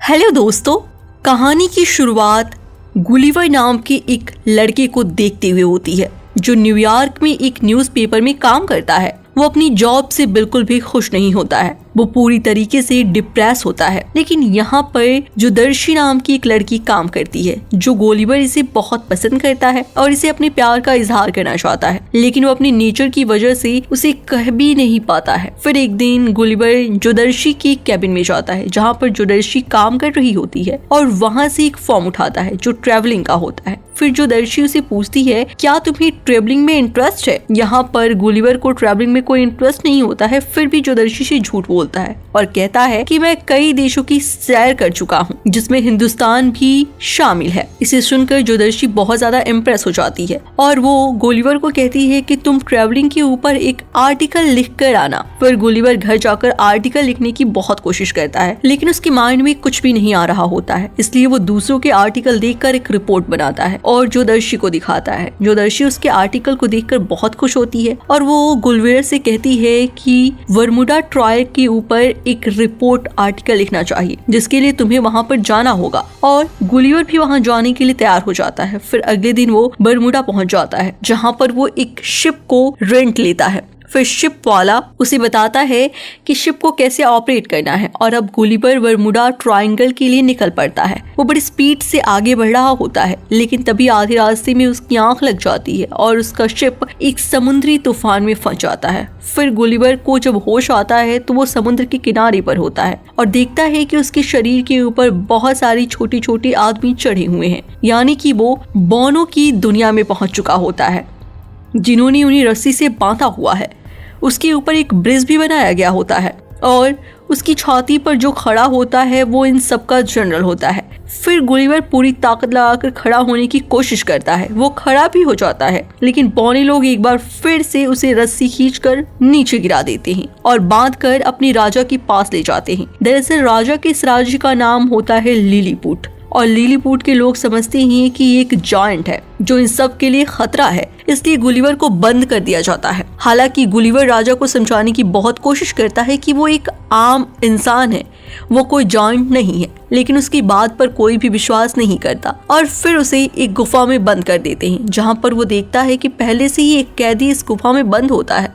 Hello दोस्तों, कहानी की शुरुआत गुलिवर नाम के एक लड़के को देखते हुए होती है जो न्यूयॉर्क में एक न्यूज़पेपर में काम करता है। वो अपनी जॉब से बिल्कुल भी खुश नहीं होता है, वो पूरी तरीके से डिप्रेस होता है। लेकिन यहाँ पर जो दर्शी नाम की एक लड़की काम करती है जो गुलिवर इसे बहुत पसंद करता है और इसे अपने प्यार का इजहार करना चाहता है, लेकिन वो अपनी नेचर की वजह से उसे कह भी नहीं पाता है। फिर एक दिन गुलिवर जोदर्शी की कैबिन में जाता है जहाँ पर जोदर्शी काम कर रही होती है और वहाँ से एक फॉर्म उठाता है जो ट्रेवलिंग का होता है। फिर जोदर्शी उसे पूछती है, क्या तुम्हें ट्रेवलिंग में इंटरेस्ट है? यहाँ पर गुलिवर को ट्रेवलिंग में कोई इंटरेस्ट नहीं होता है, फिर भी जोदर्शी से झूठ बोलता है और कहता है कि मैं कई देशों की सैर कर चुका हूँ जिसमें हिंदुस्तान भी शामिल है। इसे सुनकर जोदर्शी बहुत ज्यादा इम्प्रेस हो जाती है और वो गुलिवर को कहती है कि तुम ट्रेवलिंग के ऊपर एक आर्टिकल लिख कर आना। फिर गुलिवर घर जाकर आर्टिकल लिखने की बहुत कोशिश करता है लेकिन उसके माइंड में कुछ भी नहीं आ रहा होता है, इसलिए वो दूसरों के आर्टिकल देखकर एक रिपोर्ट बनाता है और जोदर्शी को दिखाता है। जोदर्शी उसके आर्टिकल को देखकर बहुत खुश होती है और वो गुलिवर से कहती है कि बरमूडा ट्रायल के ऊपर एक रिपोर्ट आर्टिकल लिखना चाहिए जिसके लिए तुम्हें वहाँ पर जाना होगा। और गुलिवर भी वहाँ जाने के लिए तैयार हो जाता है। फिर अगले दिन वो बरमूडा पहुँच जाता है जहाँ पर वो एक शिप को रेंट लेता है। फिर शिप वाला उसे बताता है कि शिप को कैसे ऑपरेट करना है और अब गुलिवर बरमूडा ट्रायंगल के लिए निकल पड़ता है। वो बड़ी स्पीड से आगे बढ़ रहा होता है लेकिन तभी आधे रास्ते में उसकी आंख लग जाती है और उसका शिप एक समुद्री तूफान में फंस जाता है। फिर गुलिवर को जब होश आता है तो वो समुद्र के किनारे पर होता है और देखता है कि उसके शरीर के ऊपर बहुत सारी छोटी छोटी आदमी चढ़े हुए हैं, यानी कि वो बौनों की दुनिया में पहुंच चुका होता है जिन्होंने उन्हें रस्सी से बांधा हुआ है। उसके ऊपर एक ब्रिज भी बनाया गया होता है और उसकी छाती पर जो खड़ा होता है वो इन सब का जनरल होता है। फिर गुलिवर पूरी ताकत लगाकर खड़ा होने की कोशिश करता है, वो खड़ा भी हो जाता है लेकिन बौने लोग एक बार फिर से उसे रस्सी खींचकर नीचे गिरा देते हैं और बांधकर अपने राजा के पास ले जाते हैं। दरअसल राजा के इस राज्य का नाम होता है लिलीपुट और लिलीपुट के लोग समझते हैं कि ये एक जायंट है जो इन सब के लिए खतरा है, इसलिए गुलिवर को बंद कर दिया जाता है। हालांकि गुलिवर राजा को समझाने की बहुत कोशिश करता है कि वो एक आम इंसान है, वो कोई जायंट नहीं है, लेकिन उसकी बात पर कोई भी विश्वास नहीं करता और फिर उसे एक गुफा में बंद कर देते हैं जहाँ पर वो देखता है कि पहले से ही एक कैदी इस गुफा में बंद होता है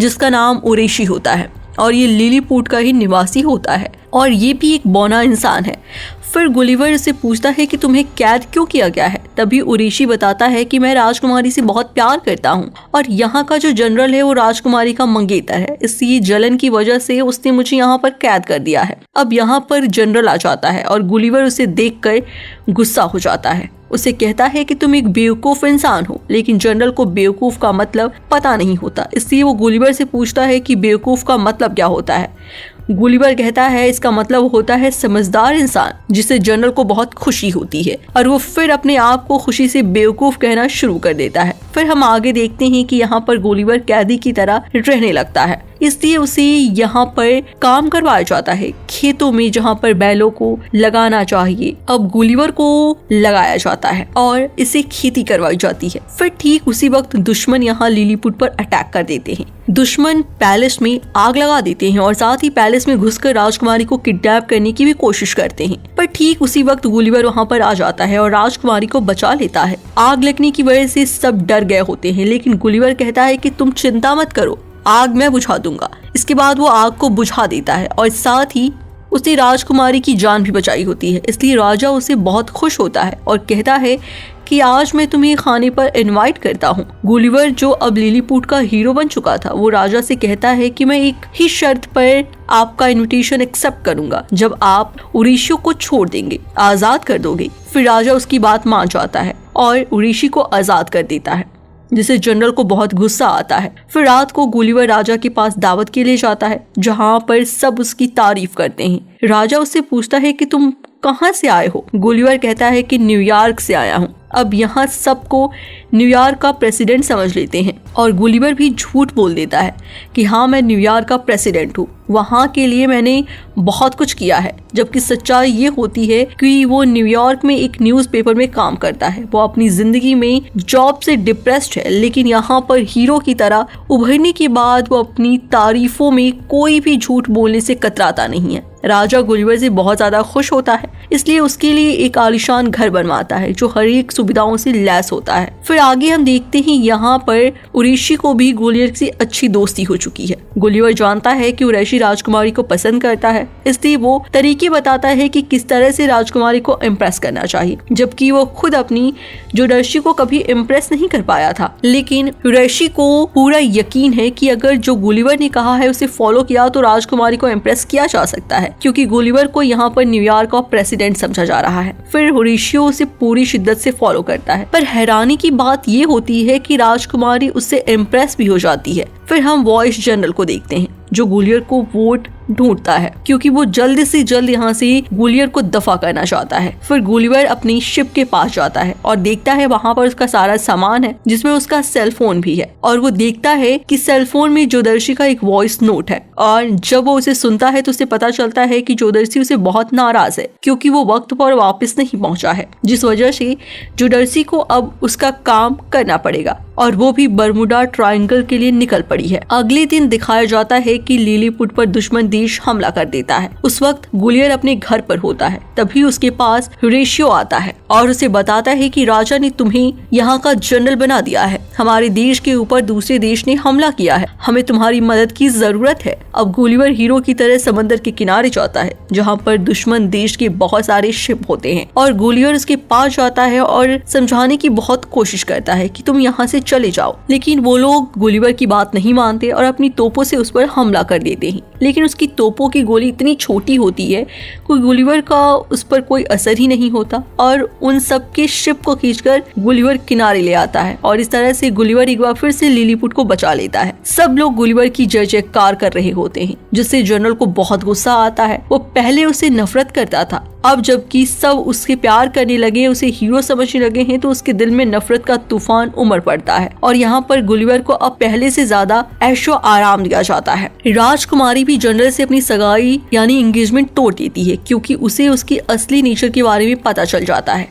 जिसका नाम उरेशी होता है और ये लिलीपुट का ही निवासी होता है और ये भी एक बौना इंसान है। फिर गुलिवर से पूछता है कि तुम्हें कैद क्यों किया गया है? तभी उरेशी बताता है कि मैं राजकुमारी से बहुत प्यार करता हूँ और यहाँ का जो जनरल है वो राजकुमारी का मंगेतर है, इसलिए जलन की वजह से उसने मुझे यहाँ पर कैद कर दिया है। अब यहाँ पर जनरल आ जाता है और गुलिवर उसे देखकर गुस्सा हो जाता है। उसे कहता है कि तुम एक बेवकूफ इंसान हो, लेकिन जनरल को बेवकूफ का मतलब पता नहीं होता, इसलिए वो गुलिवर से पूछता है कि बेवकूफ का मतलब क्या होता है। गुलिवर कहता है इसका मतलब होता है समझदार इंसान, जिससे जनरल को बहुत खुशी होती है और वो फिर अपने आप को खुशी से बेवकूफ कहना शुरू कर देता है। फिर हम आगे देखते हैं कि यहाँ पर गुलिवर कैदी की तरह रहने लगता है, इसलिए उसे यहाँ पर काम करवाया जाता है खेतों में जहाँ पर बैलों को लगाना चाहिए। अब गुलिवर को लगाया जाता है और इसे खेती करवाई जाती है। फिर ठीक उसी वक्त दुश्मन यहाँ लिलीपुट पर अटैक कर देते हैं। दुश्मन पैलेस में आग लगा देते हैं और साथ ही पैलेस में घुसकर राजकुमारी को किडनैप करने की भी कोशिश करते हैं, पर ठीक उसी वक्त गुलिवर वहाँ पर आ जाता है और राजकुमारी को बचा लेता है। आग लगने की वजह से सब डर गए होते हैं लेकिन गुलिवर कहता है कि तुम चिंता मत करो, आग मैं बुझा दूंगा। इसके बाद वो आग को बुझा देता है और साथ ही उसने राजकुमारी की जान भी बचाई होती है, इसलिए राजा उसे बहुत खुश होता है और कहता है कि आज मैं तुम्हें खाने पर इनवाइट करता हूँ। गुलिवर जो अब लिलीपुट का हीरो बन चुका था वो राजा से कहता है कि मैं एक ही शर्त पर आपका इनविटेशन एक्सेप्ट करूंगा, जब आप उरेशी को छोड़ देंगे, आजाद कर दोगे। फिर राजा उसकी बात मान जाता है और उरेशी को आजाद कर देता है, जिसे जनरल को बहुत गुस्सा आता है। फिर रात को गुलिवर राजा के पास दावत के लिए जाता है जहाँ पर सब उसकी तारीफ करते हैं। राजा उससे पूछता है कि तुम कहाँ से आए हो? गुलिवर कहता है कि न्यूयॉर्क से आया हूँ। अब यहाँ सबको न्यूयॉर्क का प्रेसिडेंट समझ लेते हैं और गुलिवर भी झूठ बोल देता है कि हाँ मैं न्यूयॉर्क का प्रेसिडेंट हूँ, वहाँ के लिए मैंने बहुत कुछ किया है, जबकि सच्चाई ये होती है कि वो न्यूयॉर्क में एक न्यूज़पेपर में काम करता है। वो अपनी जिंदगी में जॉब से डिप्रेस्ड है लेकिन यहाँ पर हीरो की तरह उभरने के बाद वो अपनी तारीफों में कोई भी झूठ बोलने से कतराता नहीं है। राजा गुलिवर से बहुत ज्यादा खुश होता है, इसलिए उसके लिए एक आलीशान घर बनवाता है जो हर एक सुविधाओं से लैस होता है। फिर आगे हम देखते हैं यहाँ पर उर्वशी को भी गुलिवर से अच्छी दोस्ती हो चुकी है। गुलिवर जानता है कि उर्वशी राजकुमारी को पसंद करता है, इसलिए वो तरीके बताता है कि किस तरह से राजकुमारी को इम्प्रेस करना चाहिए, जबकि वो खुद अपनी जोदर्शी को कभी इम्प्रेस नहीं कर पाया था। लेकिन उर्वशी को पूरा यकीन है कि अगर जो गुलिवर ने कहा है उसे फॉलो किया तो राजकुमारी को इम्प्रेस किया जा सकता है, क्योंकि गुलिवर को यहाँ पर न्यूयॉर्क का प्रेसिडेंट समझा जा रहा है। फिर उर्वशी उसे पूरी शिद्दत से फॉलो करता है, पर हैरानी की बात ये होती है कि राजकुमारी उससे इम्प्रेस भी हो जाती है। फिर हम वॉइस जनरल को देखते हैं जो गुलियर को वोट ढूंढता है, क्योंकि वो जल्द से जल्द यहाँ से गुलियर को दफा करना चाहता है। फिर गुलिवर अपनी शिप के पास जाता है और देखता है वहाँ पर उसका सारा सामान है, जिसमें उसका सेल फोन भी है, और वो देखता है कि सेल फोन में जोदर्शी का एक वॉइस नोट है। और जब वो उसे सुनता है तो उसे पता चलता है कि जोदर्शी उसे बहुत नाराज है, क्योंकि वो वक्त पर वापस नहीं पहुंचा है, जिस वजह से जोदर्शी को अब उसका काम करना पड़ेगा, और वो भी बर्मुडा ट्रायंगल के लिए निकल पड़ी है। अगले दिन दिखाया जाता है कि लिलीपुट पर दुश्मन देश हमला कर देता है। उस वक्त गुलियर अपने घर पर होता है, तभी उसके पास होरेशियो आता है और उसे बताता है कि राजा ने तुम्हें यहाँ का जनरल बना दिया है, हमारे देश के ऊपर दूसरे देश ने हमला किया है, हमें तुम्हारी मदद की जरूरत है। अब गुलिवर हीरो की तरह समंदर के किनारे जाता है जहाँ पर दुश्मन देश के बहुत सारे शिप होते हैं, और गुलिवर उसके पास जाता है और समझाने की बहुत कोशिश करता है कि तुम यहाँ से चले जाओ। लेकिन वो लोग गुलिवर की बात नहीं मानते और अपनी तोपों से उस पर हमला कर देते हैं। लेकिन उसकी तोपों की गोली इतनी छोटी होती है कि गुलिवर का उस पर कोई असर ही नहीं होता, और उन सब के शिप को खींचकर गुलिवर किनारे ले आता है, और इस तरह से गुलिवर एक बार फिर से लिलीपुट को बचा लेता है। सब लोग गुलिवर की जय जयकार कर रहे होते हैं, जिससे जनरल को बहुत गुस्सा आता है। वो पहले उसे नफरत करता था, अब जबकि सब उसके प्यार करने लगे, उसे हीरो समझने लगे हैं, तो उसके दिल में नफरत का तूफान उमड़ पड़ता है। और यहाँ पर गुलिवर को अब पहले से ज्यादा ऐशो आराम दिया जाता है। राजकुमारी भी जनरल से अपनी सगाई यानी एंगेजमेंट तोड़ देती है, क्योंकि उसे उसकी असली नेचर के बारे में पता चल जाता है।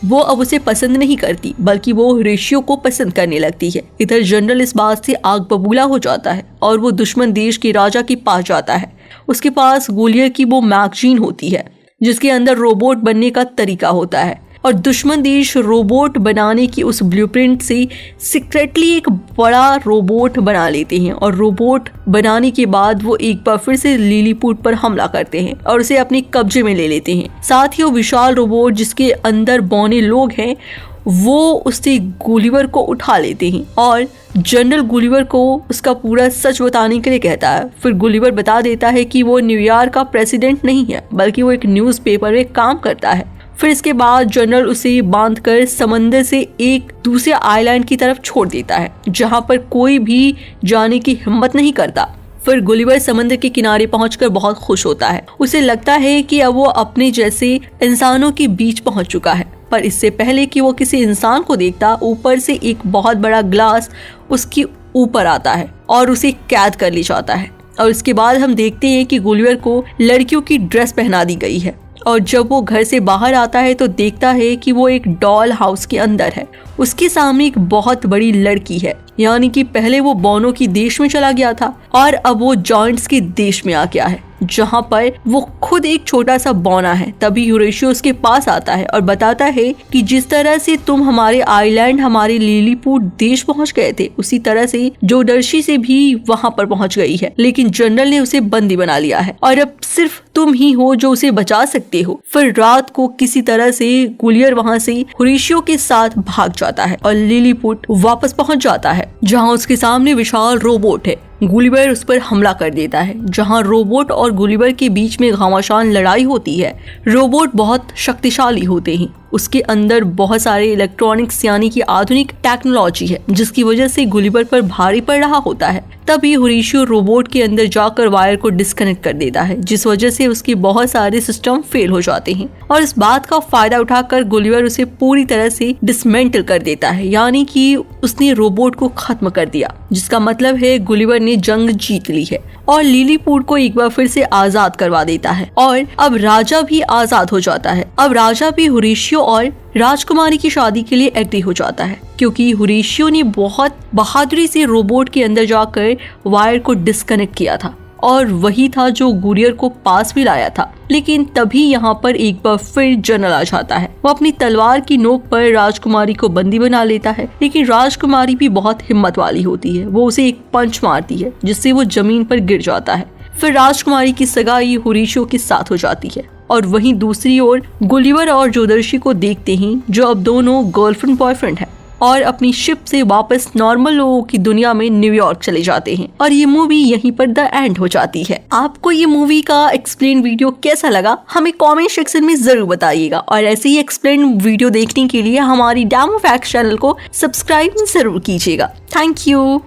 वो अब उसे पसंद नहीं करती, बल्कि वो होरेशियो को पसंद करने लगती है। इधर जनरल इस बात से आग बबूला हो जाता है और वो दुश्मन देश के राजा के पास जाता है। उसके पास गुलियर की वो मैगजीन होती है जिसके अंदर रोबोट बनने का तरीका होता है, और दुश्मन देश रोबोट बनाने की उस ब्लूप्रिंट से सीक्रेटली एक बड़ा रोबोट बना लेते हैं, और रोबोट बनाने के बाद वो एक बार फिर से लिलीपुट पर हमला करते हैं और उसे अपने कब्जे में ले लेते हैं। साथ ही वो विशाल रोबोट जिसके अंदर बौने लोग हैं वो उससे गुलिवर को उठा लेते हैं, और जनरल गुलिवर को उसका पूरा सच बताने के लिए कहता है। फिर गुलिवर बता देता है कि वो न्यूयॉर्क का प्रेसिडेंट नहीं है, बल्कि वो एक न्यूज़पेपर में काम करता है। फिर इसके बाद जनरल उसे बांधकर समंदर से एक दूसरे आइलैंड की तरफ छोड़ देता है, जहां पर कोई भी जाने की हिम्मत नहीं करता। फिर गुलिवर समंदर के किनारे पहुंचकर बहुत खुश होता है। उसे लगता है कि अब वो अपने जैसे इंसानों के बीच पहुंच चुका है, पर इससे पहले कि वो किसी इंसान को देखता, ऊपर से एक बहुत बड़ा ग्लास उसके ऊपर आता है और उसे कैद कर ले जाता है। और इसके बाद हम देखते हैं कि गुलिवर को लड़कियों की ड्रेस पहना दी गई है, और जब वो घर से बाहर आता है तो देखता है कि वो एक डॉल हाउस के अंदर है। उसके सामने एक बहुत बड़ी लड़की है, यानी कि पहले वो बौनों की देश में चला गया था और अब वो जॉइंट्स के देश में आ गया है, जहाँ पर वो खुद एक छोटा सा बौना है। तभी होरेशियो उसके पास आता है और बताता है कि जिस तरह से तुम हमारे आइलैंड, हमारे लिलीपुट देश पहुँच गए थे, उसी तरह से जोदर्शी से भी वहाँ पर पहुँच गई है, लेकिन जनरल ने उसे बंदी बना लिया है और अब सिर्फ तुम ही हो जो उसे बचा सकते हो। फिर रात को किसी तरह से गुलियर वहाँ से होरेशियो के साथ भाग जाता है और लिलीपुट वापस पहुँच जाता है, जहाँ उसके सामने विशाल रोबोट है। गुलिवर उस पर हमला कर देता है, जहां रोबोट और गुलिवर के बीच में घमासान लड़ाई होती है। रोबोट बहुत शक्तिशाली होते हैं, उसके अंदर बहुत सारे इलेक्ट्रॉनिक्स यानी कि आधुनिक टेक्नोलॉजी है, जिसकी वजह से गुलिवर पर भारी पड़ रहा होता है। तभी होरेशियो रोबोट के अंदर जाकर वायर को डिस्कनेक्ट कर देता है, जिस वजह से उसके बहुत सारे सिस्टम फेल हो जाते हैं, और इस बात का फायदा उठाकर गुलिवर उसे पूरी तरह से डिसमेंटल कर देता है, यानी कि उसने रोबोट को खत्म कर दिया, जिसका मतलब है गुलिवर ने जंग जीत ली है और लिलीपुट को एक बार फिर से आजाद करवा देता है। और अब राजा भी आजाद हो जाता है। अब राजा भी होरेशियो और राजकुमारी की शादी के लिए एग्री हो जाता है, क्योंकि होरेशियो ने बहुत बहादुरी से रोबोट के अंदर जाकर वायर को डिस्कनेक्ट किया था और वही था जो गुरियर को पास भी लाया था। लेकिन तभी यहाँ पर एक बार फिर जनरल आ जाता है। वो अपनी तलवार की नोक पर राजकुमारी को बंदी बना लेता है, लेकिन राजकुमारी भी बहुत हिम्मत वाली होती है। वो उसे एक पंच मारती है जिससे वो जमीन पर गिर जाता है। फिर राजकुमारी की सगाई होरेशियो के साथ हो जाती है। और वहीं दूसरी ओर गुलिवर और जोदर्शी को देखते ही, जो अब दोनों गर्लफ्रेंड बॉयफ्रेंड हैं, और अपनी शिप से वापस नॉर्मल लोगों की दुनिया में न्यूयॉर्क चले जाते हैं। और ये मूवी यहीं पर द एंड हो जाती है। आपको ये मूवी का एक्सप्लेन वीडियो कैसा लगा हमें कमेंट सेक्शन में जरूर बताइएगा। और ऐसे ही एक्सप्लेन वीडियो देखने के लिए हमारी डेमो फैक्ट्स चैनल को सब्सक्राइब जरूर कीजिएगा। Thank you.